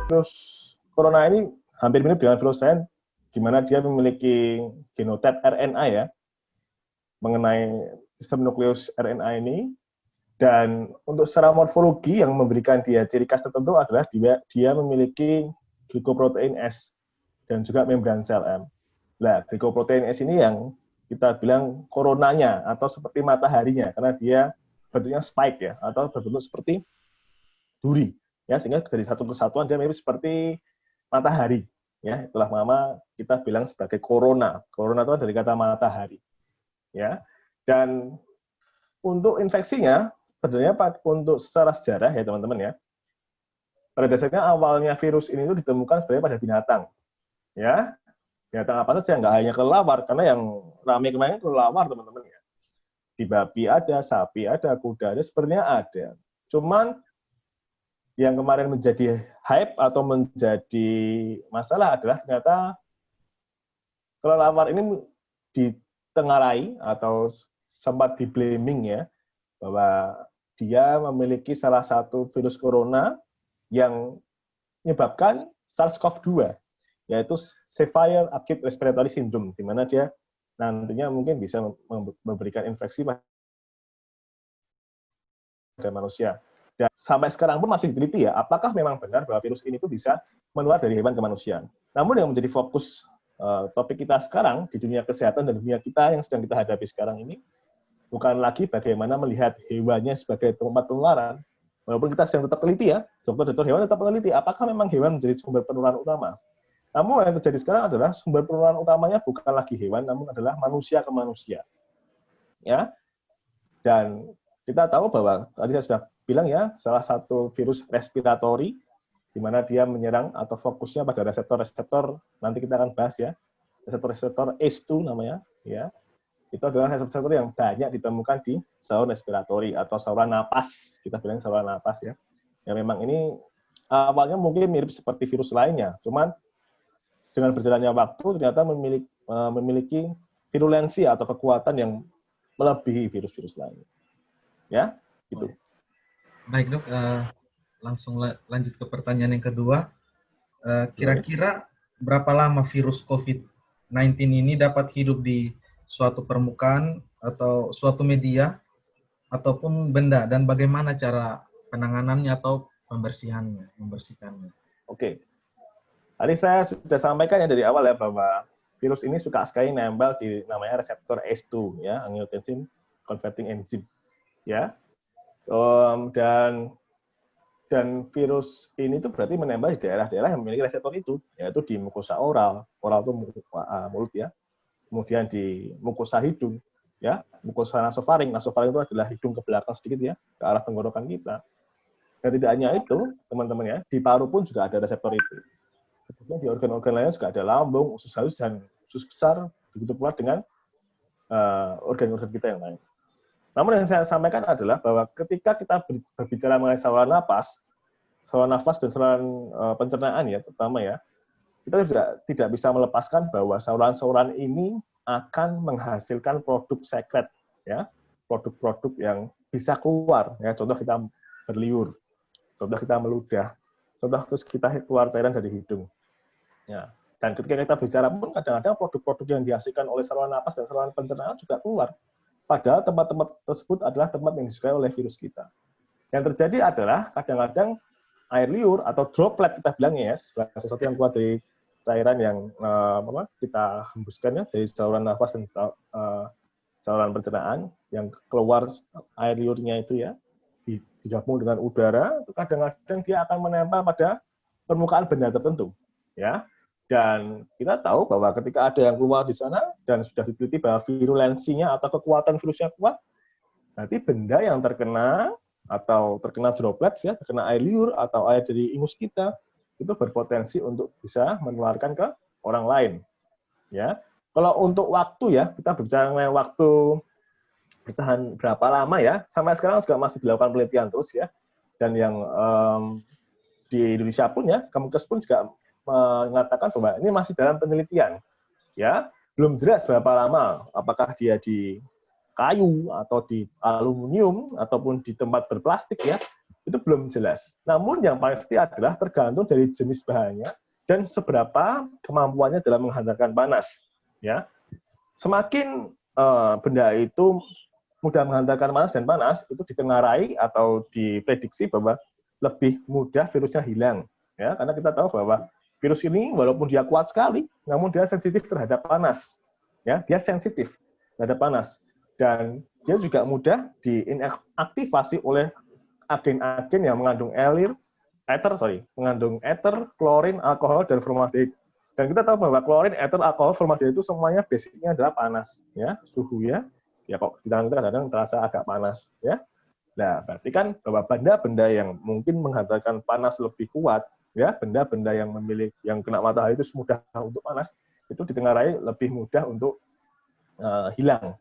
Virus corona ini hampir mirip dengan virus lain, di mana dia memiliki genotype RNA ya, mengenai sistem nukleus RNA ini. Dan untuk secara morfologi yang memberikan dia ciri khas tertentu adalah dia memiliki glikoprotein S dan juga membran sel M. Nah, glikoprotein S ini yang kita bilang coronanya atau seperti mataharinya, karena dia bentuknya spike ya, atau berbentuk seperti duri ya, sehingga dari satu kesatuan dia mirip seperti matahari ya. Itulah mama kita bilang sebagai corona. Corona itu dari kata matahari ya. Dan untuk infeksinya sebenarnya untuk secara sejarah ya teman-teman ya, pada dasarnya awalnya virus ini itu ditemukan sebenarnya pada binatang ya. Binatang apa saja, nggak hanya kelelawar, karena yang ramai kemarin kelelawar teman-teman ya. Di babi ada, sapi ada, kuda ada, sebenarnya ada. Cuman yang kemarin menjadi hype atau menjadi masalah adalah ternyata kelelawar ini ditengarai atau sempat di-blaming ya, bahwa dia memiliki salah satu virus corona yang menyebabkan SARS-CoV-2, yaitu Severe Acute Respiratory Syndrome, di mana dia nantinya mungkin bisa memberikan infeksi pada manusia. Dan sampai sekarang pun masih diteliti ya, apakah memang benar bahwa virus ini tuh bisa menular dari hewan ke manusia. Namun yang menjadi fokus topik kita sekarang di dunia kesehatan dan dunia kita yang sedang kita hadapi sekarang ini, bukan lagi bagaimana melihat hewannya sebagai tempat penularan, walaupun kita sedang tetap teliti ya, dokter hewan tetap meneliti apakah memang hewan menjadi sumber penularan utama. Namun yang terjadi sekarang adalah sumber penularan utamanya bukan lagi hewan, namun adalah manusia ke manusia. Ya, dan kita tahu bahwa tadi saya sudah bilang ya, salah satu virus respiratori, di mana dia menyerang atau fokusnya pada reseptor-reseptor, nanti kita akan bahas ya, reseptor-reseptor ACE2 namanya, ya. Itu adalah reseptor yang banyak ditemukan di saluran respiratori atau saluran napas, kita bilang saluran napas ya. Yang memang ini awalnya mungkin mirip seperti virus lainnya, cuman dengan berjalannya waktu ternyata memiliki virulensi atau kekuatan yang melebihi virus-virus lain. Ya, gitu. Baik dok, langsung lanjut ke pertanyaan yang kedua. Kira-kira berapa lama virus COVID-19 ini dapat hidup di suatu permukaan atau suatu media ataupun benda, dan bagaimana cara penanganannya atau membersihkannya? Oke. Tadi saya sudah sampaikan ya dari awal ya, bahwa virus ini suka sekali nempel di namanya reseptor ACE2 ya, angiotensin converting enzyme ya. Dan virus ini tuh berarti menempel di daerah-daerah yang memiliki reseptor itu, yaitu di mukosa oral itu mulut ya, kemudian di mukosa hidung, ya, mukosa nasofaring itu adalah hidung ke belakang sedikit ya, ke arah tenggorokan kita. Dan tidak hanya itu, teman-teman ya, di paru pun juga ada reseptor itu. Kemudian di organ-organ lainnya juga ada lambung, usus halus, dan usus besar, begitu pula dengan organ-organ kita yang lain. Namun yang saya sampaikan adalah bahwa ketika kita berbicara mengenai saluran nafas dan saluran pencernaan ya, terutama ya, kita juga tidak bisa melepaskan bahwa saluran-saluran ini akan menghasilkan produk sekret ya, produk-produk yang bisa keluar ya. Contoh kita berliur, contoh kita meludah, contoh terus kita keluar cairan dari hidung. Ya. Dan ketika kita bicara pun kadang-kadang produk-produk yang dihasilkan oleh saluran nafas dan saluran pencernaan juga keluar. Padahal tempat-tempat tersebut adalah tempat yang disukai oleh virus kita. Yang terjadi adalah kadang-kadang air liur atau droplet kita bilangnya ya, sesuatu yang keluar dari cairan yang kita hembuskan ya, dari saluran nafas dan saluran pencernaan, yang keluar air liurnya itu ya, digabung dengan udara, itu kadang-kadang dia akan menempel pada permukaan benda tertentu. Ya. Dan kita tahu bahwa ketika ada yang keluar di sana dan sudah diteliti bahwa virulensinya atau kekuatan virusnya kuat, berarti benda yang terkena atau terkena droplets ya, terkena air liur atau air dari ingus kita, itu berpotensi untuk bisa menularkan ke orang lain. Ya, kalau untuk waktu ya, kita berbicara mengenai waktu bertahan berapa lama ya, sampai sekarang juga masih dilakukan penelitian terus ya. Dan yang di Indonesia pun ya, Kemenkes pun juga mengatakan bahwa ini masih dalam penelitian, ya, belum jelas berapa lama, apakah dia di kayu atau di aluminium ataupun di tempat berplastik ya, itu belum jelas. Namun yang pasti adalah tergantung dari jenis bahannya dan seberapa kemampuannya dalam menghantarkan panas. Ya, semakin benda itu mudah menghantarkan panas itu ditengarai atau diprediksi bahwa lebih mudah virusnya hilang. Ya, karena kita tahu bahwa virus ini walaupun dia kuat sekali, namun dia sensitif terhadap panas. Ya, dia sensitif terhadap panas dan dia juga mudah diinaktivasi oleh agen-agen yang mengandung mengandung ether, klorin, alkohol, dan formaldehid. Dan kita tahu bahwa klorin, ether, alkohol, formaldehid itu semuanya basicnya adalah panas, ya, suhu ya kok di tangan kita kadang terasa agak panas, ya. Nah, berarti kan bahwa benda-benda yang mungkin menghantarkan panas lebih kuat, ya, benda-benda yang kena matahari itu mudah untuk panas, itu ditengarai lebih mudah untuk hilang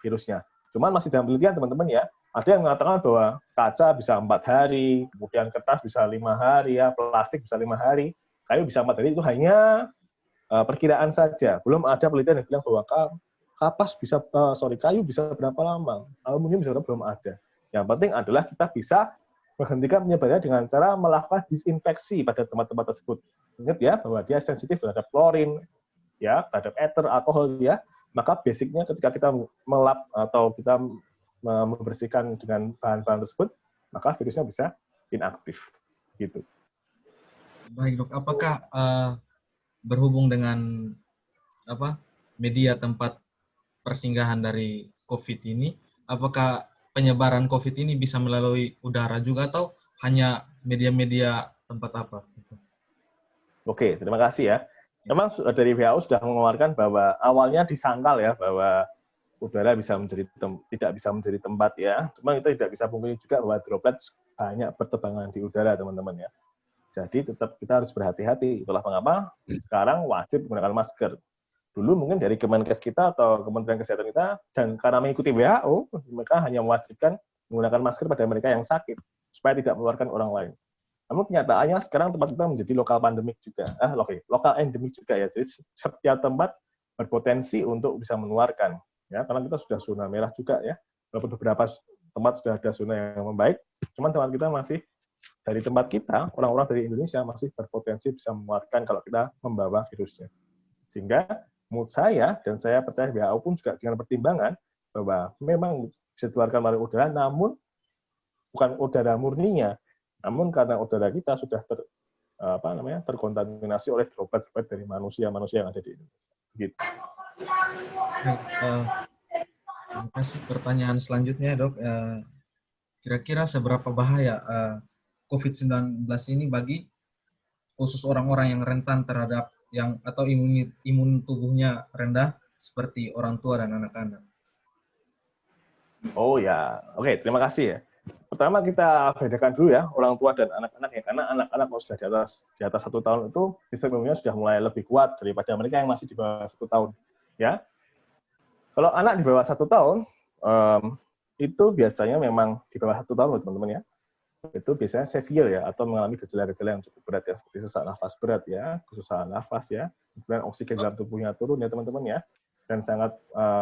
virusnya. Cuman masih dalam penelitian teman-teman ya. Ada yang mengatakan bahwa kaca bisa 4 hari, kemudian kertas bisa 5 hari, ya, plastik bisa 5 hari, kayu bisa 4 hari, itu hanya perkiraan saja. Belum ada penelitian yang bilang bahwa kayu bisa berapa lama, aluminium bisa berapa, belum ada. Yang penting adalah kita bisa menghentikan penyebarannya dengan cara melakukan disinfeksi pada tempat-tempat tersebut. Ingat ya, bahwa dia sensitif terhadap klorin, ya, terhadap ether, alkohol, ya. Maka basicnya ketika kita melap atau kita membersihkan dengan bahan-bahan tersebut, maka virusnya bisa inaktif. Gitu. Baik dok, apakah berhubung dengan media tempat persinggahan dari COVID ini, apakah penyebaran COVID ini bisa melalui udara juga atau hanya media-media tempat apa? Oke, terima kasih ya. Memang dari WHO sudah mengeluarkan bahwa awalnya disangkal ya bahwa udara tidak bisa menjadi tempat ya. Cuma kita tidak bisa pungkiri juga bahwa droplet banyak berterbangan di udara teman-teman ya. Jadi tetap kita harus berhati-hati. Itulah mengapa sekarang wajib menggunakan masker. Dulu mungkin dari Kemenkes kita atau Kementerian Kesehatan kita, dan karena mengikuti WHO, mereka hanya mewajibkan menggunakan masker pada mereka yang sakit, supaya tidak menularkan orang lain. Namun kenyataannya sekarang tempat kita menjadi lokal pandemik juga, lokal endemik juga ya. Jadi setiap tempat berpotensi untuk bisa menularkan, ya. Karena kita sudah zona merah juga ya. Walaupun beberapa tempat sudah ada zona yang membaik, cuman tempat kita masih dari tempat kita, orang-orang dari Indonesia masih berpotensi bisa menularkan kalau kita membawa virusnya. Sehingga menurut saya, dan saya percaya WHO pun juga dengan pertimbangan bahwa memang bisa ditularkan melalui udara, namun bukan udara murninya, namun karena udara kita sudah terkontaminasi oleh droplet-droplet dari manusia yang ada di Indonesia. Gitu. Terima kasih. Pertanyaan selanjutnya, dok. Kira-kira seberapa bahaya COVID-19 ini bagi khusus orang-orang yang rentan terhadap atau imun tubuhnya rendah seperti orang tua dan anak-anak? Oh ya, oke, terima kasih ya. Pertama kita bedakan dulu ya orang tua dan anak-anak ya, karena anak-anak kalau sudah di atas 1 tahun itu sistem imunnya sudah mulai lebih kuat daripada mereka yang masih di bawah 1 tahun. Ya, kalau anak di bawah 1 tahun itu biasanya memang di bawah 1 tahun loh teman-teman ya. Itu biasanya severe ya, atau mengalami gejala-gejala yang cukup berat ya, seperti sesak nafas berat ya, kesusahan nafas ya, kemudian oksigen dalam tubuhnya turun ya teman-teman ya, dan sangat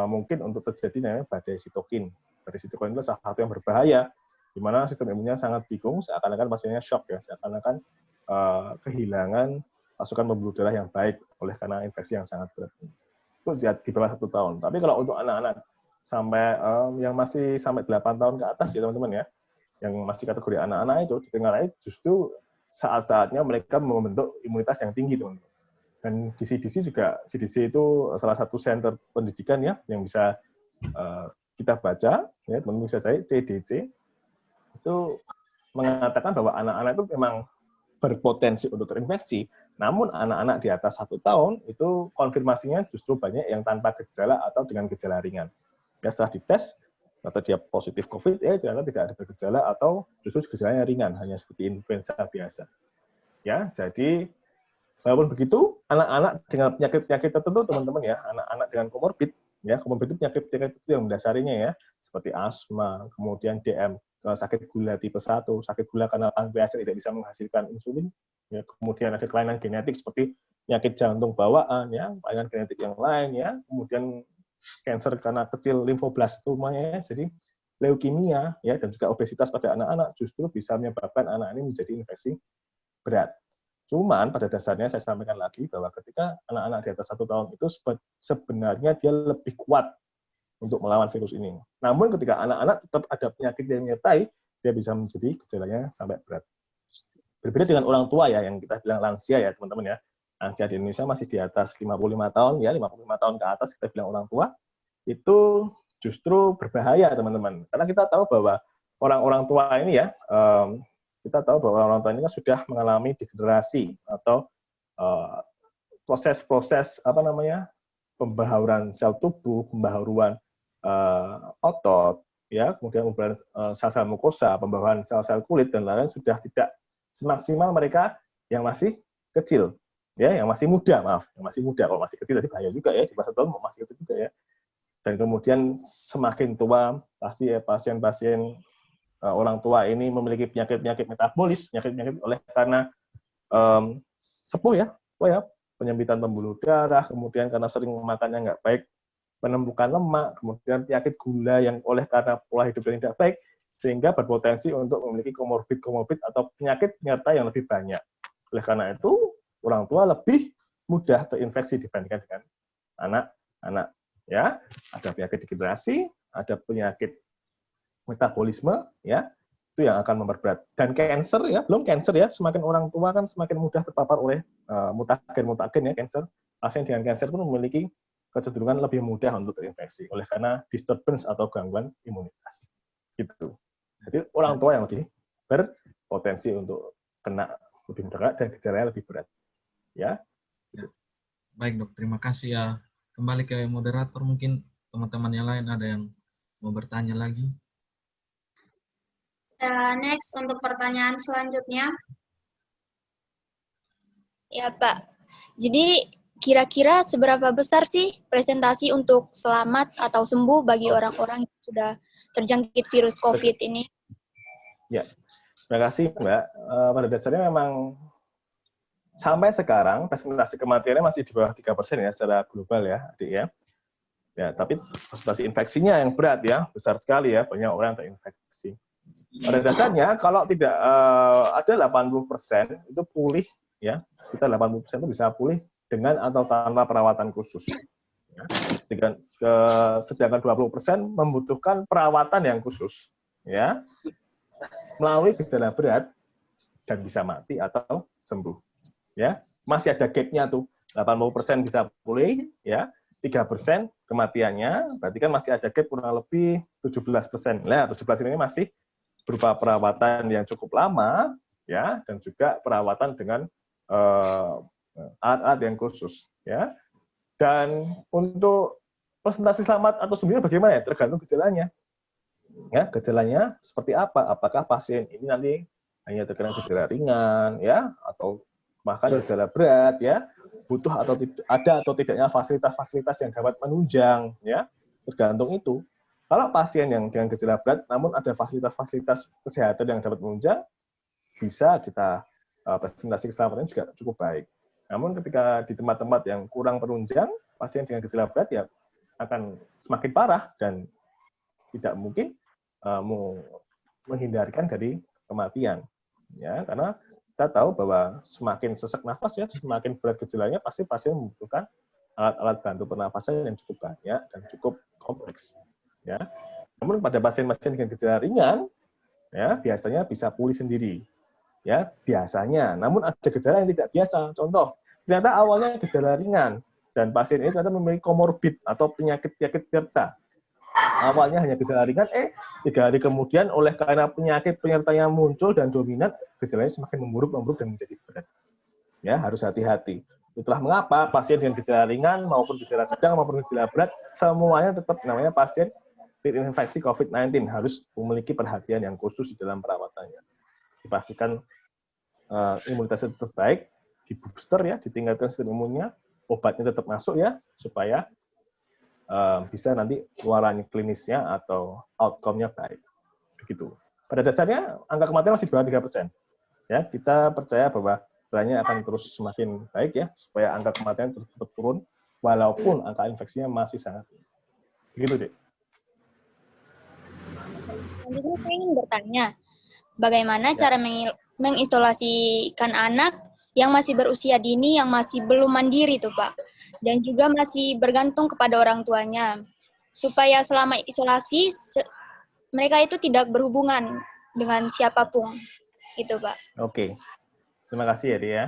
mungkin untuk terjadi namanya badai sitokin. Badai sitokin itu salah satu yang berbahaya, di mana sistem imunnya sangat bingung, seakan-akan pasiennya shock ya, seakan-akan kehilangan pasukan pembuluh darah yang baik oleh karena infeksi yang sangat berat. Itu di bawah 1 tahun. Tapi kalau untuk anak-anak sampai yang masih sampai 8 tahun ke atas ya teman-teman ya, yang masih kategori anak-anak itu ditengarai justru saat-saatnya mereka membentuk imunitas yang tinggi teman-teman. Dan di CDC juga, CDC itu salah satu center pendidikan ya yang bisa kita baca ya teman-teman bisa cari CDC itu mengatakan bahwa anak-anak itu memang berpotensi untuk terinfeksi, namun anak-anak di atas 1 tahun itu konfirmasinya justru banyak yang tanpa gejala atau dengan gejala ringan. Ya, setelah dites atau dia positif COVID, ternyata tidak ada bergejala atau justru gejalanya ringan, hanya seperti influenza biasa. Ya, jadi walaupun begitu, anak-anak dengan penyakit-penyakit tertentu, teman-teman ya, anak-anak dengan komorbid, ya, komorbid itu penyakit-penyakit itu yang mendasarinya ya, seperti asma, kemudian DM, sakit gula tipe 1, sakit gula karena pankreasnya tidak bisa menghasilkan insulin, ya, kemudian ada kelainan genetik seperti penyakit jantung bawaan, ya, kelainan genetik yang lain, ya, kemudian kanker karena kecil limfoblastoma ya, jadi leukemia, ya, dan juga obesitas pada anak-anak justru bisa menyebabkan anak ini menjadi infeksi berat. Cuman pada dasarnya saya sampaikan lagi bahwa ketika anak-anak di atas 1 tahun itu sebenarnya dia lebih kuat untuk melawan virus ini. Namun ketika anak-anak tetap ada penyakit yang menyertai, dia bisa menjadi gejalanya sampai berat. Berbeda dengan orang tua ya, yang kita bilang lansia ya teman-teman ya. Lansia di Indonesia masih di atas 55 tahun ya, 55 tahun ke atas kita bilang orang tua, itu justru berbahaya teman-teman. Karena kita tahu bahwa orang-orang tua ini ya, kita tahu bahwa orang tua ini kan sudah mengalami degenerasi atau proses-proses pembahauran sel tubuh, pembahauran otot, ya, kemudian pembahauran sel-sel mukosa, pembahauran sel-sel kulit dan lain-lain sudah tidak semaksimal mereka yang masih kecil, ya, yang masih muda, yang masih muda. Kalau masih kecil tadi bahaya juga ya, di bawah 1 tahun masih kecil juga ya. Dan kemudian semakin tua pasti ya, pasien-pasien orang tua ini memiliki penyakit-penyakit metabolis, penyakit-penyakit oleh karena sepuh ya, penyempitan pembuluh darah, kemudian karena sering makannya nggak baik, penumpukan lemak, kemudian penyakit gula yang oleh karena pola hidup yang tidak baik, sehingga berpotensi untuk memiliki komorbid atau penyakit penyerta yang lebih banyak. Oleh karena itu, orang tua lebih mudah terinfeksi dibandingkan dengan anak-anak. Ya, ada penyakit degenerasi, ada penyakit metabolisme, ya, itu yang akan memperberat. Dan cancer ya, belum cancer ya, semakin orang tua kan semakin mudah terpapar oleh mutagen ya, cancer. Pasien dengan cancer pun memiliki kecenderungan lebih mudah untuk terinfeksi oleh karena disturbance atau gangguan imunitas. Gitu. Jadi orang tua yang lebih berpotensi untuk kena lebih berat dan gejalanya lebih berat. Ya. Ya. Baik dok, terima kasih ya. Kembali ke moderator, mungkin teman-teman yang lain ada yang mau bertanya lagi. Next, untuk pertanyaan selanjutnya. Ya Pak, jadi kira-kira seberapa besar sih presentasi untuk selamat atau sembuh bagi orang-orang yang sudah terjangkit virus COVID ini? Ya, terima kasih Mbak. Pada dasarnya memang sampai sekarang presentasi kematiannya masih di bawah 3% ya secara global ya, adik ya. Ya, tapi presentasi infeksinya yang berat ya, besar sekali ya, banyak orang terinfeksi. Pada dasarnya kalau tidak ada 80% itu pulih ya, kita 80% itu bisa pulih dengan atau tanpa perawatan khusus. Ya. Sedangkan 20% membutuhkan perawatan yang khusus ya, melalui gejala berat dan bisa mati atau sembuh. Ya, masih ada gap-nya tuh. 80% bisa pulih ya, 3% kematiannya, berarti kan masih ada gap kurang lebih 17%. Nah, 17% ini masih berupa perawatan yang cukup lama ya, dan juga perawatan dengan alat-alat yang khusus ya. Dan untuk presentasi selamat atau sembuhnya bagaimana ya? Tergantung gejalanya. Ya, gejalanya seperti apa? Apakah pasien ini nanti hanya terkena gejala ringan ya, atau bahkan gejala berat ya, butuh atau ada atau tidaknya fasilitas-fasilitas yang dapat menunjang ya, tergantung itu. Kalau pasien yang dengan gejala berat namun ada fasilitas-fasilitas kesehatan yang dapat menunjang, bisa kita presentasi keselamatannya juga cukup baik. Namun ketika di tempat-tempat yang kurang penunjang, pasien dengan gejala berat ya akan semakin parah dan tidak mungkin menghindarkan dari kematian. Ya, karena kita tahu bahwa semakin sesak nafas ya, semakin berat gejalanya, pasti pasien membutuhkan alat-alat bantu pernafasan yang cukup banyak dan cukup kompleks. Ya. Namun pada pasien-pasien dengan gejala ringan, ya biasanya bisa pulih sendiri. Ya, biasanya. Namun ada gejala yang tidak biasa. Contoh, ternyata awalnya gejala ringan dan pasien ini ternyata memiliki komorbid atau penyakit-penyakit penyerta. Awalnya hanya gejala ringan, 3 hari kemudian oleh karena penyakit penyerta yang muncul dan dominan, gejalanya semakin memburuk dan menjadi berat. Ya, harus hati-hati. Itulah mengapa pasien dengan gejala ringan maupun gejala sedang maupun gejala berat, semuanya tetap namanya pasien terinfeksi COVID-19, harus memiliki perhatian yang khusus di dalam perawatannya. Dipastikan imunitasnya tetap baik, di booster ya, ditingkatkan sistem imunnya, obatnya tetap masuk ya, supaya bisa nanti keluaran klinisnya atau outcome-nya baik. Begitu. Pada dasarnya angka kematian masih di bawah 3%. Ya, kita percaya bahwa trennya akan terus semakin baik ya, supaya angka kematian terus tetap turun walaupun angka infeksinya masih sangat tinggi. Begitu, Dek. Selanjutnya saya ingin bertanya, bagaimana cara mengisolasikan anak yang masih berusia dini, yang masih belum mandiri tuh Pak, dan juga masih bergantung kepada orang tuanya, supaya selama isolasi mereka itu tidak berhubungan dengan siapapun, gitu Pak. Oke, terima kasih ya Dia.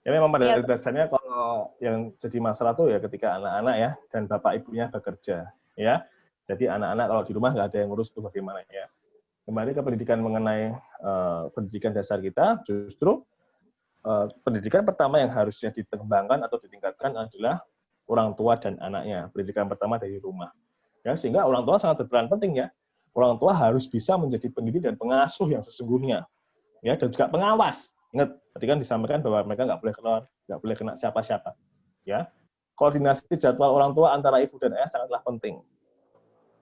Ya memang pada Ya, dasarnya kalau yang jadi masalah tuh ya ketika anak-anak ya dan bapak ibunya bekerja ya. Jadi anak-anak kalau di rumah nggak ada yang ngurus itu bagaimana ya. Kembali ke pendidikan mengenai pendidikan dasar kita, justru pendidikan pertama yang harusnya dikembangkan atau ditingkatkan adalah orang tua dan anaknya. Pendidikan pertama dari rumah. Ya, sehingga orang tua sangat berperan penting ya. Orang tua harus bisa menjadi pendidik dan pengasuh yang sesungguhnya. Ya, dan juga pengawas. Ingat, tadi kan disampaikan bahwa mereka nggak boleh keluar, nggak boleh kena siapa-siapa. Ya, koordinasi jadwal orang tua antara ibu dan ayah sangatlah penting.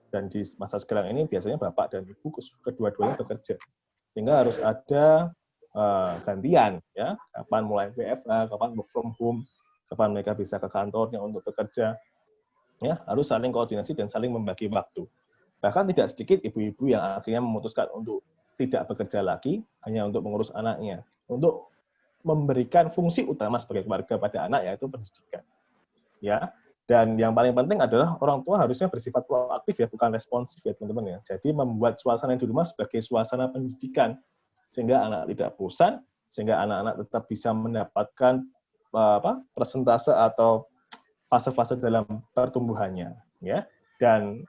Dan di masa sekarang ini biasanya bapak dan ibu kedua-duanya bekerja, sehingga harus ada gantian, ya, kapan mulai WFH, kapan work from home, kapan mereka bisa ke kantornya untuk bekerja, ya, harus saling koordinasi dan saling membagi waktu. Bahkan tidak sedikit ibu-ibu yang akhirnya memutuskan untuk tidak bekerja lagi hanya untuk mengurus anaknya, untuk memberikan fungsi utama sebagai keluarga pada anak, yaitu pendidikan. Ya, dan yang paling penting adalah orang tua harusnya bersifat proaktif ya, bukan responsif ya teman-teman ya. Jadi membuat suasana di rumah sebagai suasana pendidikan, sehingga anak tidak bosan, sehingga anak-anak tetap bisa mendapatkan persentase atau fase-fase dalam pertumbuhannya. Ya, dan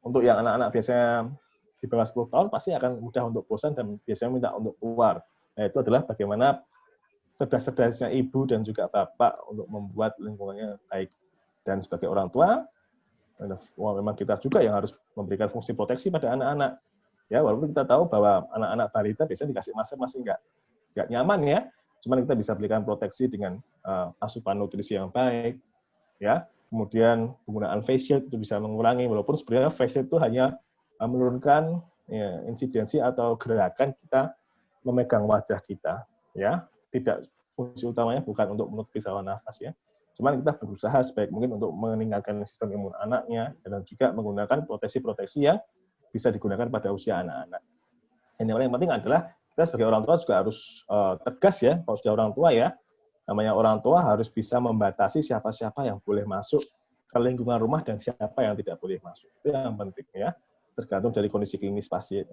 untuk yang anak-anak biasanya di bawah 10 tahun pasti akan mudah untuk bosan dan biasanya minta untuk keluar. Nah, itu adalah bagaimana cerdas-cerdasnya ibu dan juga bapak untuk membuat lingkungannya baik. Dan sebagai orang tua, memang kita juga yang harus memberikan fungsi proteksi pada anak-anak. Ya, walaupun kita tahu bahwa anak-anak balita biasanya dikasih masker masih nggak nyaman ya, cuman kita bisa berikan proteksi dengan asupan nutrisi yang baik, ya. Kemudian penggunaan face shield itu bisa mengurangi, walaupun sebenarnya face shield itu hanya menurunkan ya, insidensi atau gerakan kita memegang wajah kita, ya. Tidak, fungsi utamanya bukan untuk menutupi saluran nafas ya. Cuman kita berusaha sebaik mungkin untuk meningkatkan sistem imun anaknya dan juga menggunakan proteksi-proteksi yang bisa digunakan pada usia anak-anak. Dan yang paling penting adalah kita sebagai orang tua juga harus tegas ya, kalau sudah orang tua ya. Namanya orang tua harus bisa membatasi siapa-siapa yang boleh masuk ke lingkungan rumah dan siapa yang tidak boleh masuk. Itu yang penting ya. Tergantung dari kondisi klinis pasien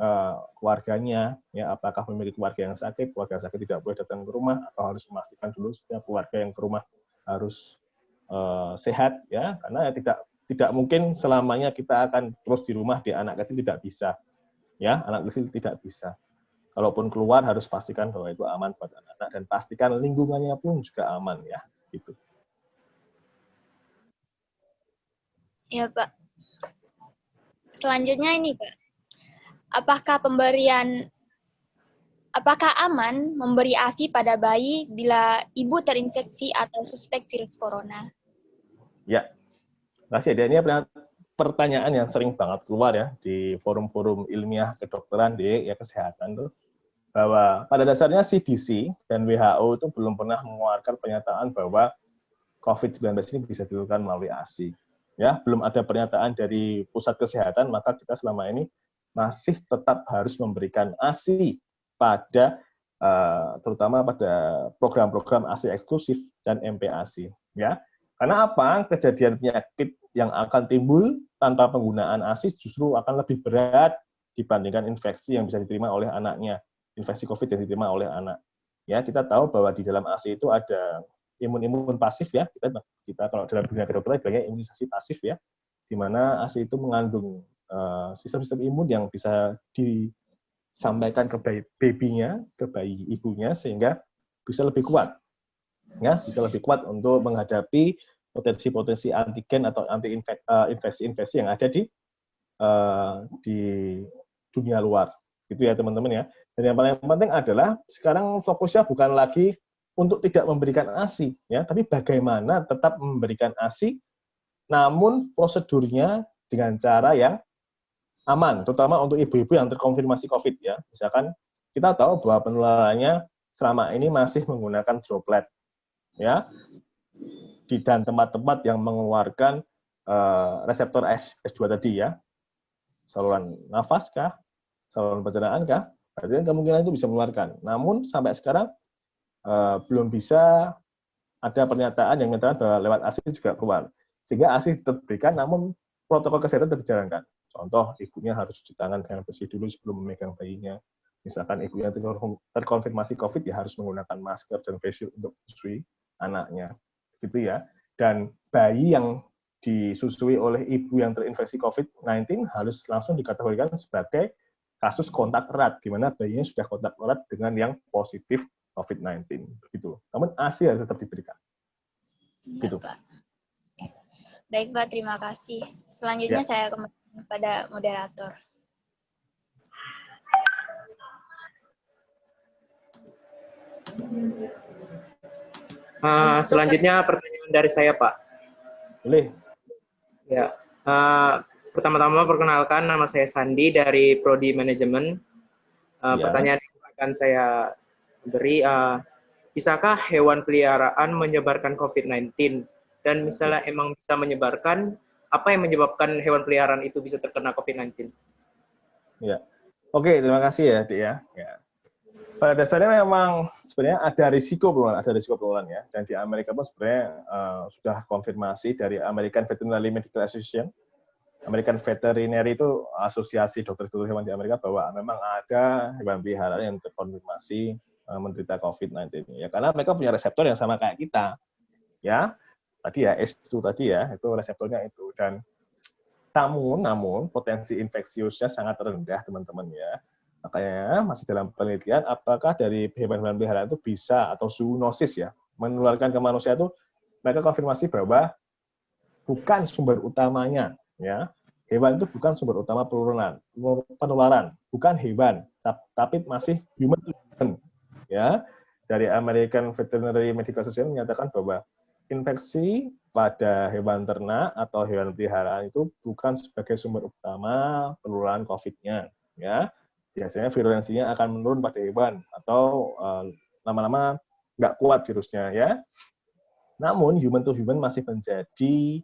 keluarganya, ya, apakah memiliki keluarga yang sakit tidak boleh datang ke rumah, atau harus memastikan dulu setiap keluarga yang ke rumah harus sehat, ya, karena tidak mungkin selamanya kita akan terus di rumah, di anak kecil tidak bisa, ya, anak kecil tidak bisa. Kalaupun keluar harus pastikan bahwa itu aman buat anak-anak dan pastikan lingkungannya pun juga aman, ya, gitu. Ya Pak. Selanjutnya ini Pak, apakah aman memberi ASI pada bayi bila ibu terinfeksi atau suspek virus corona? Ya, kasih ya. Ini pertanyaan yang sering banget keluar ya di forum-forum ilmiah kedokteran di ya kesehatan tuh, bahwa pada dasarnya CDC dan WHO itu belum pernah mengeluarkan pernyataan bahwa COVID-19 ini bisa dilakukan melalui ASI. Ya, belum ada pernyataan dari pusat kesehatan, maka kita selama ini masih tetap harus memberikan ASI pada terutama pada program-program ASI eksklusif dan MPASI, ya. Karena apa? Kejadian penyakit yang akan timbul tanpa penggunaan ASI justru akan lebih berat dibandingkan infeksi yang bisa diterima oleh anaknya, infeksi COVID yang diterima oleh anak. Ya, kita tahu bahwa di dalam ASI itu ada imun pasif ya, kita kalau dalam dunia kedokteran bilangnya imunisasi pasif ya, di mana ASI itu mengandung sistem-sistem imun yang bisa disampaikan ke baby-nya, ke bayi ibunya, sehingga bisa lebih kuat, ya, bisa lebih kuat untuk menghadapi potensi-potensi antigen atau infeksi-infeksi yang ada di dunia luar, gitu ya teman-teman ya. Dan yang paling penting adalah sekarang fokusnya bukan lagi untuk tidak memberikan ASI, ya, tapi bagaimana tetap memberikan ASI, namun prosedurnya dengan cara yang aman, terutama untuk ibu-ibu yang terkonfirmasi COVID, ya. Misalkan kita tahu bahwa penularannya selama ini masih menggunakan droplet, ya, dan tempat-tempat yang mengeluarkan reseptor S2 tadi, ya, saluran nafas kah, saluran pencernaan kah? Berarti kan kemungkinan itu bisa menularkan. Namun sampai sekarang belum bisa ada pernyataan yang menyatakan bahwa lewat ASI juga keluar. Sehingga ASI tetap diberikan, namun protokol kesehatan tetap dijalankan. Contoh, ibunya harus cuci tangan dengan bersih dulu sebelum memegang bayinya. Misalkan ibunya terkonfirmasi COVID, ya harus menggunakan masker dan face shield untuk menyusui anaknya. Gitu ya. Dan bayi yang disusui oleh ibu yang terinfeksi COVID-19 harus langsung dikategorikan sebagai kasus kontak erat, di mana bayinya sudah kontak erat dengan yang positif COVID-19. Begitu. Namun ASI harus tetap diberikan. Benar, Gitu. Pak. Baik, Pak. Terima kasih. Selanjutnya saya kembali kepada moderator. Selanjutnya pertanyaan dari saya, Pak. Boleh. Ya. Pertama-tama perkenalkan, nama saya Sandi dari Prodi Manajemen. Pertanyaan yang akan saya beri, bisakah hewan peliharaan menyebarkan COVID-19? Dan misalnya emang bisa menyebarkan, apa yang menyebabkan hewan peliharaan itu bisa terkena COVID-19? Ya. Oke, terima kasih ya, Dik ya. Pada dasarnya memang sebenarnya ada risiko penularan ya. Dan di Amerika pun sebenarnya sudah konfirmasi dari American Veterinary Medical Association. American Veterinary itu asosiasi dokter-dokter hewan di Amerika, bahwa memang ada hewan peliharaan yang terkonfirmasi menderita COVID-19. Ya, karena mereka punya reseptor yang sama kayak kita. Ya, tadi ya S2 tadi ya, itu reseptornya itu. Dan namun potensi infeksiusnya sangat rendah, teman-teman ya. Makanya masih dalam penelitian apakah dari hewan-hewan peliharaan itu bisa, atau zoonosis ya, menularkan ke manusia itu, mereka konfirmasi bahwa bukan sumber utamanya ya. Hewan itu bukan sumber utama penularan, bukan hewan, tapi masih human to human ya. Dari American Veterinary Medical Association menyatakan bahwa infeksi pada hewan ternak atau hewan peliharaan itu bukan sebagai sumber utama penularan COVID-nya ya. Biasanya virulensinya akan menurun pada hewan atau lama-lama nggak kuat virusnya ya. Namun human to human masih menjadi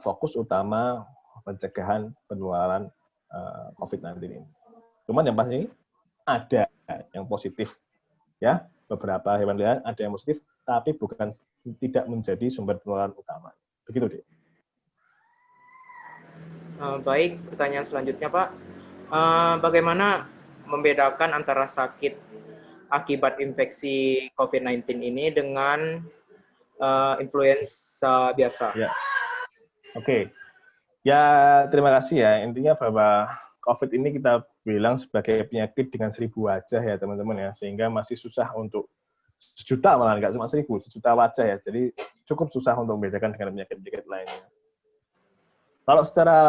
fokus utama pencegahan penularan COVID-19 ini. Cuman yang pasti ada yang positif ya, beberapa hewan peliharaan ada yang positif, tapi tidak menjadi sumber penularan utama. Begitu, Dik. Baik, pertanyaan selanjutnya, Pak. Bagaimana membedakan antara sakit akibat infeksi COVID-19 ini dengan influenza biasa? Ya. Oke. Ya, terima kasih ya. Intinya bahwa COVID ini kita bilang sebagai penyakit dengan 1000 wajah ya, teman-teman ya. Sehingga masih susah untuk sejuta, malah nggak cuma 1000, sejuta wajah ya. Jadi cukup susah untuk membedakan dengan penyakit-penyakit lainnya. Kalau secara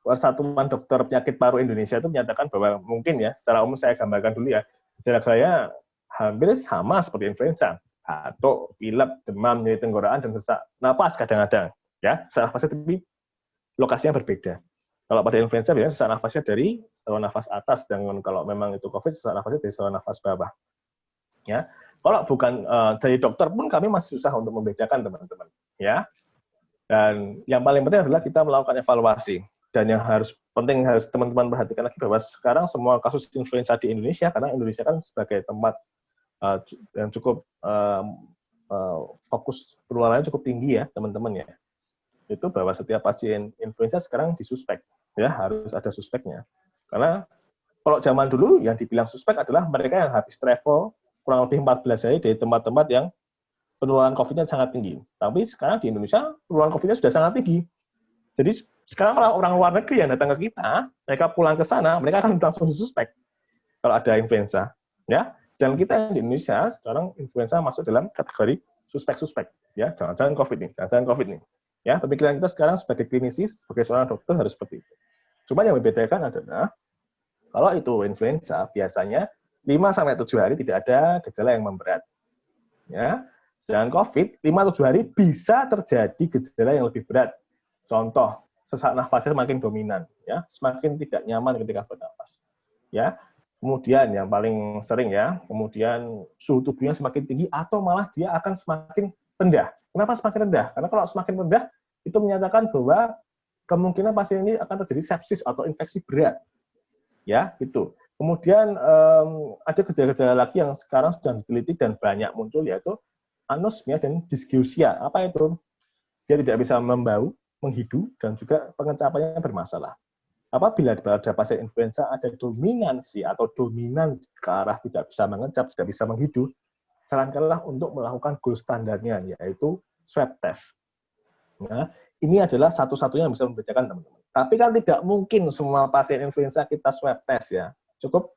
Persatuan Dokter Penyakit Paru Indonesia itu menyatakan bahwa mungkin ya, secara umum saya gambarkan dulu ya, gejala-gejalanya hampir sama seperti influenza, batuk, pilek, demam, nyeri tenggorokan, dan sesak napas kadang-kadang. Ya, sesak nafasnya tapi lokasinya berbeda. Kalau pada influenza biasanya sesak nafasnya dari saluran nafas atas, dan kalau memang itu COVID, sesak nafasnya dari saluran nafas bawah. Ya, kalau bukan dari dokter pun kami masih susah untuk membedakan, teman-teman. Ya, dan yang paling penting adalah kita melakukan evaluasi. Dan yang penting harus teman-teman perhatikan lagi bahwa sekarang semua kasus influenza di Indonesia, karena Indonesia kan sebagai tempat yang cukup fokus penularannya cukup tinggi ya, teman-teman ya. Itu bahwa setiap pasien influenza sekarang disuspek, ya harus ada suspeknya. Karena kalau zaman dulu yang dibilang suspek adalah mereka yang habis travel kurang lebih 14 hari dari tempat-tempat yang penularan COVID-nya sangat tinggi. Tapi sekarang di Indonesia penularan COVID-nya sudah sangat tinggi. Jadi sekarang orang luar negeri yang datang ke kita, mereka pulang ke sana, mereka akan langsung disuspek kalau ada influenza. Ya, dan kita di Indonesia sekarang influenza masuk dalam kategori suspek-suspek. Ya, jangan-jangan COVID nih, jangan-jangan COVID nih. Ya, pemikiran kita sekarang sebagai klinisi, sebagai seorang dokter harus seperti itu. Cuma yang membedakan adalah kalau itu influenza biasanya 5-7 hari tidak ada gejala yang memberat. Ya, sedangkan COVID 5-7 hari bisa terjadi gejala yang lebih berat. Contoh, sesak nafasnya semakin dominan, ya, semakin tidak nyaman ketika bernafas. Ya, kemudian yang paling sering ya, kemudian suhu tubuhnya semakin tinggi atau malah dia akan semakin rendah. Kenapa semakin rendah? Karena kalau semakin rendah itu menyatakan bahwa kemungkinan pasien ini akan terjadi sepsis atau infeksi berat. Ya, itu. Kemudian ada gejala-gejala lagi yang sekarang sedang diteliti dan banyak muncul, yaitu anosmia dan dysgeusia. Apa itu? Dia tidak bisa membau, menghidu, dan juga pengecapannya bermasalah. Apabila pada pasien influenza ada dominansi atau dominan ke arah tidak bisa mengecap, tidak bisa menghidu, sarankanlah untuk melakukan gold standarnya, yaitu swab test. Nah, ini adalah satu-satunya yang bisa membedakan, teman-teman. Tapi kan tidak mungkin semua pasien influenza kita swab test ya. Cukup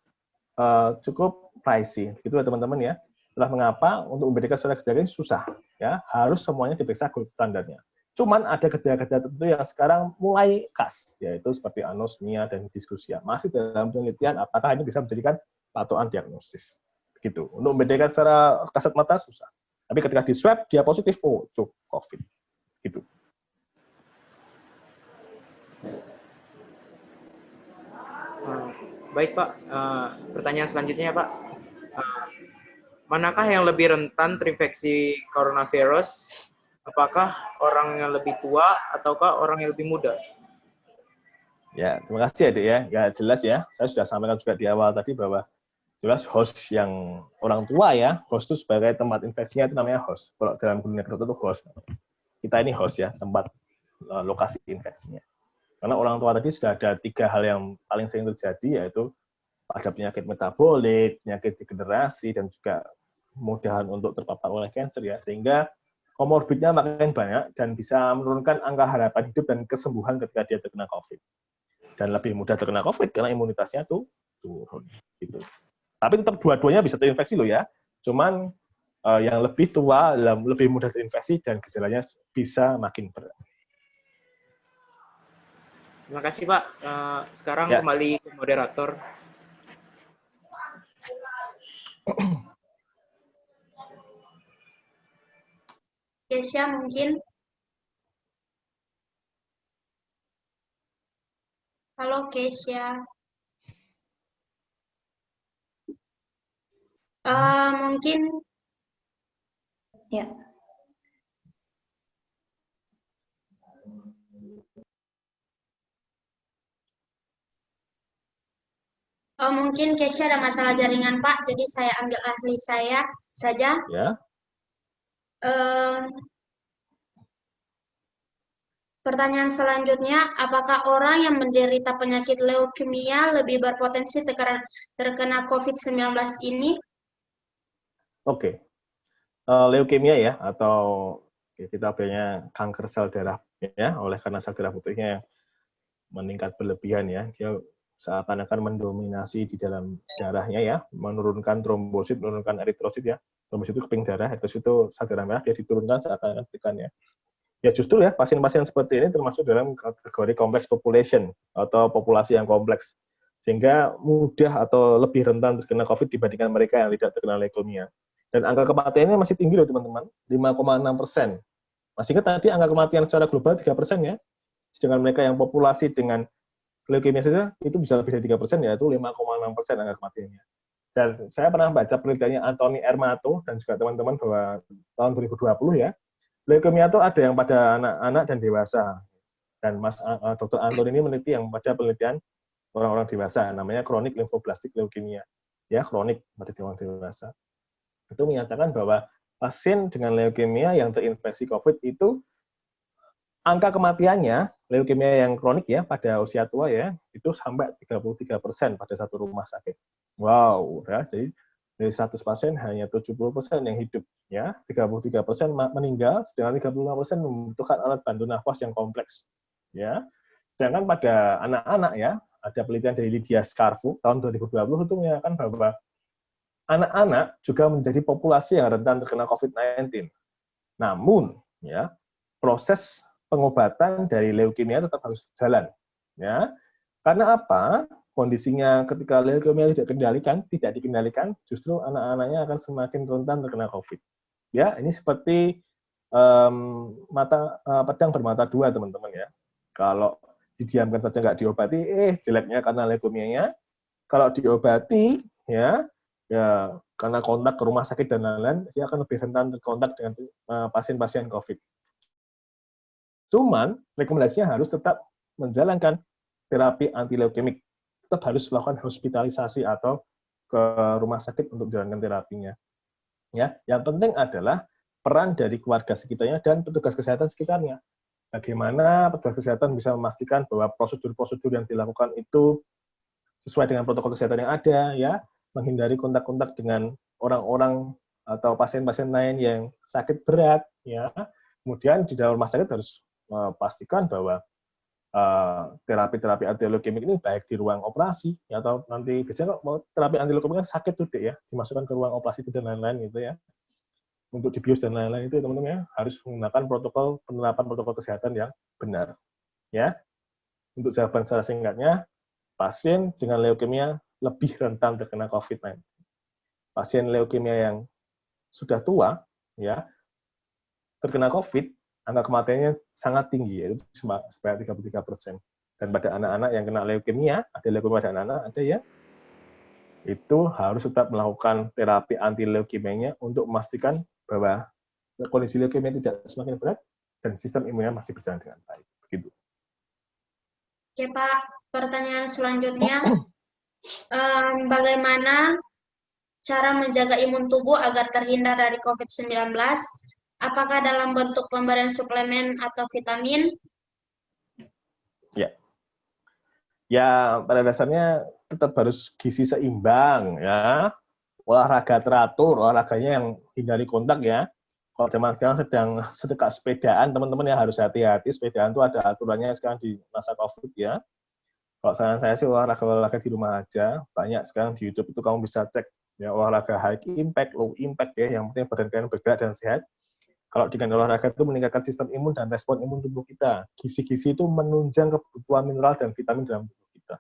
pricey, gitu ya teman-teman ya. Itulah mengapa untuk membedakan secara gejala ini susah ya, harus semuanya diperiksa gold standarnya. Cuman ada gejala-gejala tertentu yang sekarang mulai khas, yaitu seperti anosmia dan dysgeusia. Masih dalam penelitian apakah ini bisa menjadikan patokan diagnosis. Gitu. Untuk membedakan secara kasat mata susah. Tapi ketika di swab dia positif, oh itu COVID. Gitu. Baik Pak, pertanyaan selanjutnya ya Pak. Manakah yang lebih rentan terinfeksi coronavirus? Apakah orang yang lebih tua ataukah orang yang lebih muda? Ya, terima kasih Adik ya. Ya jelas ya, saya sudah sampaikan juga di awal tadi bahwa jelas host yang orang tua ya, host itu sebagai tempat infeksinya itu namanya host. Kalau dalam dunia kedokteran itu host. Kita ini host ya, tempat lokasi infeksinya. Karena orang tua tadi sudah ada 3 hal yang paling sering terjadi, yaitu ada penyakit metabolik, penyakit degenerasi, dan juga kemudahan untuk terpapar oleh kanker ya, sehingga komorbidnya makin banyak dan bisa menurunkan angka harapan hidup dan kesembuhan ketika dia terkena COVID. Dan lebih mudah terkena COVID karena imunitasnya tuh turun. Gitu. Tapi tetap dua-duanya bisa terinfeksi loh ya. Cuman yang lebih tua lebih mudah terinfeksi dan gejalanya bisa makin berat. Terima kasih Pak. Sekarang ya. Kembali ke moderator. Kesya mungkin. Halo Kesya. Mungkin ya. Mungkin Kesya ada masalah jaringan Pak, jadi saya ambil ahli saya saja. Ya. Pertanyaan selanjutnya, apakah orang yang menderita penyakit leukemia lebih berpotensi terkena COVID-19 ini? Oke. Leukemia ya, atau kita bilangnya kanker sel darah ya, oleh karena sel darah putihnya yang meningkat berlebihan ya, dia seakan-akan mendominasi di dalam darahnya ya, menurunkan trombosit, menurunkan eritrosit ya. Trombosit itu keping darah, eritrosit itu sel darah merah, dia diturunkan seakan-akan tekan ya. Ya justru ya, pasien-pasien seperti ini termasuk dalam kategori complex population atau populasi yang kompleks, sehingga mudah atau lebih rentan terkena COVID dibandingkan mereka yang tidak terkena leukemia. Dan angka kematiannya masih tinggi loh teman-teman, 5,6%. Masih ingat tadi angka kematian secara global 3% ya, sedangkan mereka yang populasi dengan leukemia saja itu bisa lebih dari 3%, yaitu 5,6% angka kematiannya. Dan saya pernah baca penelitiannya Anthony Ermato dan juga teman-teman bahwa tahun 2020 ya, leukemia itu ada yang pada anak-anak dan dewasa. Dan Dr. Anthony ini meneliti yang pada penelitian orang-orang dewasa, namanya chronic lymphoblastic leukemia. Ya, kronik pada orang dewasa. Itu menyatakan bahwa pasien dengan leukemia yang terinfeksi COVID itu angka kematiannya, leukemia yang kronik ya, pada usia tua ya, itu sampai 33% pada satu rumah sakit. Wow, ya, jadi dari 100 pasien hanya 70% yang hidup, ya, 33% meninggal, sedangkan 35% membutuhkan alat bantu nafas yang kompleks, ya. Sedangkan pada anak-anak ya, ada penelitian dari Lydia Scarfu tahun 2020 itu menyatakan bahwa anak-anak juga menjadi populasi yang rentan terkena COVID-19. Namun, ya, proses pengobatan dari leukemia tetap harus berjalan, ya. Karena apa? Kondisinya ketika leukemia tidak dikendalikan, justru anak-anaknya akan semakin rentan terkena COVID. Ya, ini seperti pedang bermata dua, teman-teman ya. Kalau didiamkan saja nggak diobati, jeleknya karena leukemianya. Kalau diobati, ya karena kontak ke rumah sakit dan lain-lain, dia akan lebih rentan berkontak dengan pasien-pasien COVID. Cuman rekomendasinya harus tetap menjalankan terapi anti leukemik tetap harus melakukan hospitalisasi atau ke rumah sakit untuk menjalankan terapinya. Ya, yang penting adalah peran dari keluarga sekitarnya dan petugas kesehatan sekitarnya. Bagaimana petugas kesehatan bisa memastikan bahwa prosedur-prosedur yang dilakukan itu sesuai dengan protokol kesehatan yang ada, ya, menghindari kontak-kontak dengan orang-orang atau pasien-pasien lain yang sakit berat, ya. Kemudian di dalam rumah sakit harus pastikan bahwa terapi-terapi anti leukemik ini baik di ruang operasi, ya, atau nanti biasanya kalau terapi anti leukemik kan sakit tuh deh ya, dimasukkan ke ruang operasi dan lain-lain gitu ya, untuk dibius dan lain-lain itu teman-teman ya, harus menggunakan penerapan protokol kesehatan yang benar, ya. Untuk jawaban secara singkatnya, pasien dengan leukemia lebih rentan terkena COVID-19. Pasien leukemia yang sudah tua, ya, terkena COVID, angka kematiannya sangat tinggi, yaitu sebanyak 33%. Dan pada anak-anak yang kena leukemia, ada leukemia pada anak-anak, ada ya, itu harus tetap melakukan terapi anti leukemianya untuk memastikan bahwa kondisi leukemia tidak semakin berat dan sistem imunnya masih berjalan dengan baik. Begitu. Oke Pak, pertanyaan selanjutnya, bagaimana cara menjaga imun tubuh agar terhindar dari COVID-19? Apakah dalam bentuk pemberian suplemen atau vitamin? Ya, pada dasarnya tetap harus gizi seimbang, ya. Olahraga teratur, olahraganya yang hindari kontak, ya. Kalau zaman sekarang sedang sepedaan, teman-teman ya harus hati-hati. Sepedaan itu ada aturannya sekarang di masa COVID, ya. Kalau saran saya sih olahraga di rumah aja. Banyak sekarang di YouTube itu kamu bisa cek, ya, olahraga high impact, low impact, ya. Yang penting badan kalian bergerak dan sehat. Kalau dengan olahraga itu meningkatkan sistem imun dan respon imun tubuh kita. Gizi-gizi itu menunjang kebutuhan mineral dan vitamin dalam tubuh kita.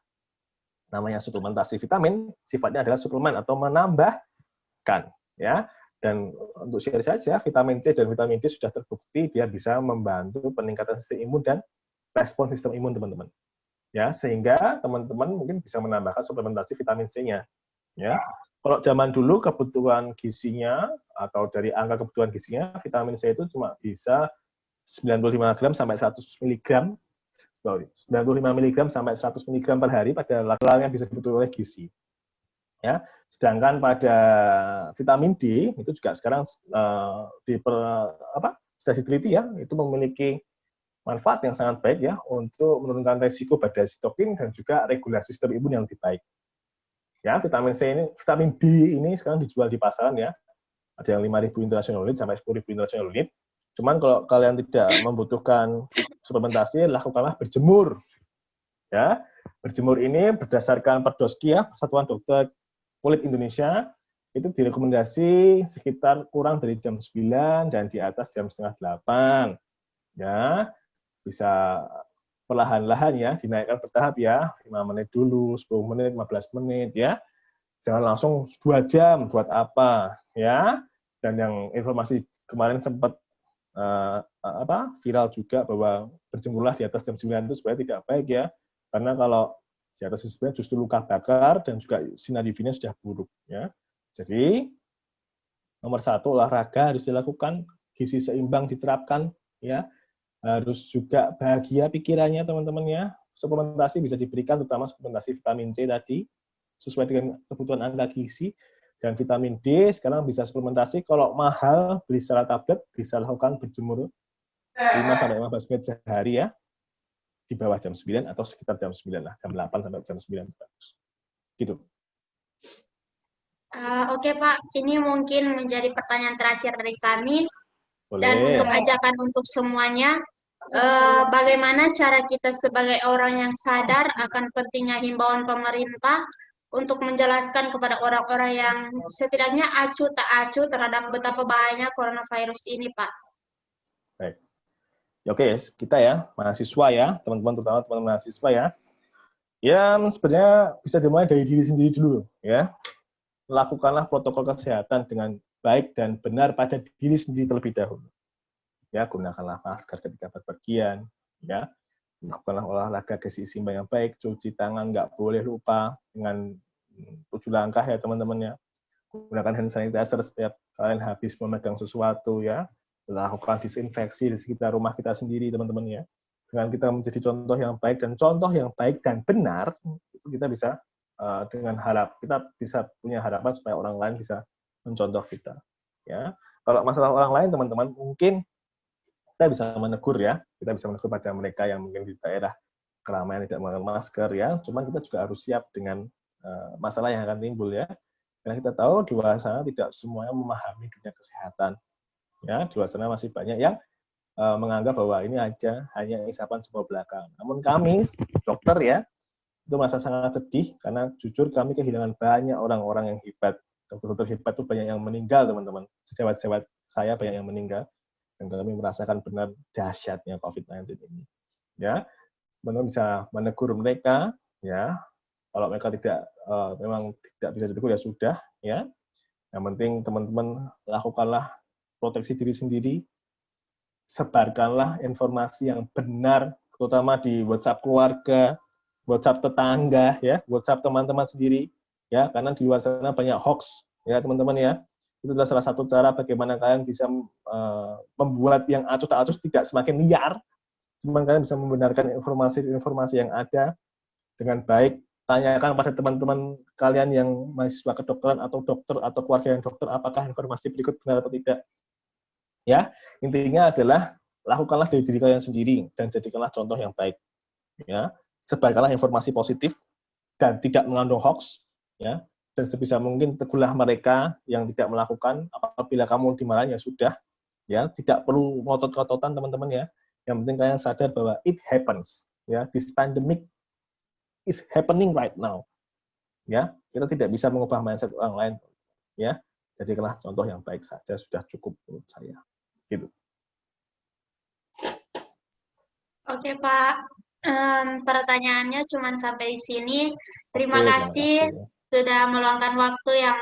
Namanya suplementasi vitamin, sifatnya adalah suplemen atau menambahkan, ya. Dan untuk share saja, vitamin C dan vitamin D sudah terbukti dia bisa membantu peningkatan sistem imun dan respon sistem imun teman-teman. Ya, sehingga teman-teman mungkin bisa menambahkan suplementasi vitamin C-nya, ya. Kalau zaman dulu kebutuhan gizinya atau dari angka kebutuhan gizinya, vitamin C itu cuma bisa 95 gram sampai 100 mg, 95 mg sampai 100 mg per hari pada laki-laki yang bisa dibutuhkan oleh gizi. Ya, sedangkan pada vitamin D itu juga sekarang sudah diteliti ya, itu memiliki manfaat yang sangat baik ya untuk menurunkan resiko badai sitokin dan juga regulasi sistem imun yang lebih baik. Ya, vitamin D ini sekarang dijual di pasaran ya. Ada yang 5.000 international unit sampai 10.000 international unit. Cuman kalau kalian tidak membutuhkan suplementasi, lakukanlah berjemur. Ya, berjemur ini berdasarkan Perdoski ya, Persatuan Dokter Kulit Indonesia, itu direkomendasi sekitar kurang dari jam 9 dan di atas jam setengah 8. Ya, bisa perlahan-lahan ya, dinaikkan bertahap ya, 5 menit dulu, 10 menit, 15 menit ya. Jangan langsung 2 jam, buat apa ya. Dan yang informasi kemarin sempat viral juga bahwa berjemurlah di atas jam 9 itu sebenarnya tidak baik ya. Karena kalau di atas jam 9 justru luka bakar dan juga sinar UV-nya sudah buruk ya. Jadi nomor 1 olahraga harus dilakukan, gizi seimbang diterapkan ya. Harus juga bahagia pikirannya teman-teman ya. Suplementasi bisa diberikan, terutama suplementasi vitamin C tadi, sesuai dengan kebutuhan angka gizi. Dan vitamin D sekarang bisa suplementasi, kalau mahal beli secara tablet, bisa lakukan berjemur 5-15 menit sehari ya, di bawah jam 9 atau sekitar jam 9 lah, jam 8 sampai jam 9. Gitu. Oke Pak, ini mungkin menjadi pertanyaan terakhir dari kami. Boleh. Dan untuk ajakan untuk semuanya, bagaimana cara kita sebagai orang yang sadar akan pentingnya himbauan pemerintah untuk menjelaskan kepada orang-orang yang setidaknya acuh tak acuh terhadap betapa bahayanya coronavirus ini, Pak. Baik. Oke, kita ya, mahasiswa ya, teman-teman, terutama teman-teman mahasiswa ya. Ya, sebenarnya bisa dimulai dari diri sendiri dulu ya. Lakukanlah protokol kesehatan dengan baik dan benar pada diri sendiri terlebih dahulu. Ya, gunakanlah masker ketika berpergian, ya. Lakukanlah olahraga gizi seimbang yang baik, cuci tangan nggak boleh lupa dengan 7 langkah ya teman-teman ya. Gunakan hand sanitizer setiap kalian habis memegang sesuatu ya. Lakukan disinfeksi di sekitar rumah kita sendiri teman-teman ya. Dengan kita menjadi contoh yang baik dan benar itu kita bisa kita bisa punya harapan supaya orang lain bisa mencontoh kita. Ya, kalau masalah orang lain teman-teman mungkin kita bisa menegur ya, kita bisa menegur pada mereka yang mungkin di daerah keramaian tidak menggunakan masker ya. Cuman kita juga harus siap dengan masalah yang akan timbul ya. Karena kita tahu di luar sana tidak semuanya memahami dunia kesehatan. Ya, di luar sana masih banyak yang menganggap bahwa ini hanya isapan jempol belakang. Namun kami dokter ya itu merasa sangat sedih karena jujur kami kehilangan banyak orang-orang yang hebat. Dokter-dokter hebat itu banyak yang meninggal teman-teman. Sejawat-sejawat saya banyak yang meninggal dan kami merasakan benar dahsyatnya COVID-19 ini. Ya, teman-teman bisa menegur mereka ya. Kalau mereka memang tidak bisa ditegur ya sudah ya. Yang penting teman-teman lakukanlah proteksi diri sendiri, sebarkanlah informasi yang benar, terutama di WhatsApp keluarga, WhatsApp tetangga, ya, WhatsApp teman-teman sendiri, ya, karena di luar sana banyak hoax, ya teman-teman ya. Itu adalah salah satu cara bagaimana kalian bisa membuat yang acuh tak acuh tidak semakin liar, cuma kalian bisa membenarkan informasi-informasi yang ada dengan baik. Tanyakan pada teman-teman kalian yang mahasiswa kedokteran atau dokter atau keluarga yang dokter, apakah informasi berikut benar atau tidak. Ya, intinya adalah lakukanlah dari diri kalian sendiri dan jadikanlah contoh yang baik. Ya, sebarkanlah informasi positif dan tidak mengandung hoax. Ya, dan sebisa mungkin tegurlah mereka yang tidak melakukan. Apabila kamu dimarahin ya sudah. Ya, tidak perlu ngotot-ngototan teman-teman ya. Yang penting kalian sadar bahwa it happens. Ya, this pandemic is happening right now. Ya, kita tidak bisa mengubah mindset orang lain. Ya, jadikanlah contoh yang baik saja sudah cukup menurut saya. Gitu. Oke Pak, pertanyaannya cuma sampai di sini. Terima kasih sudah meluangkan waktu yang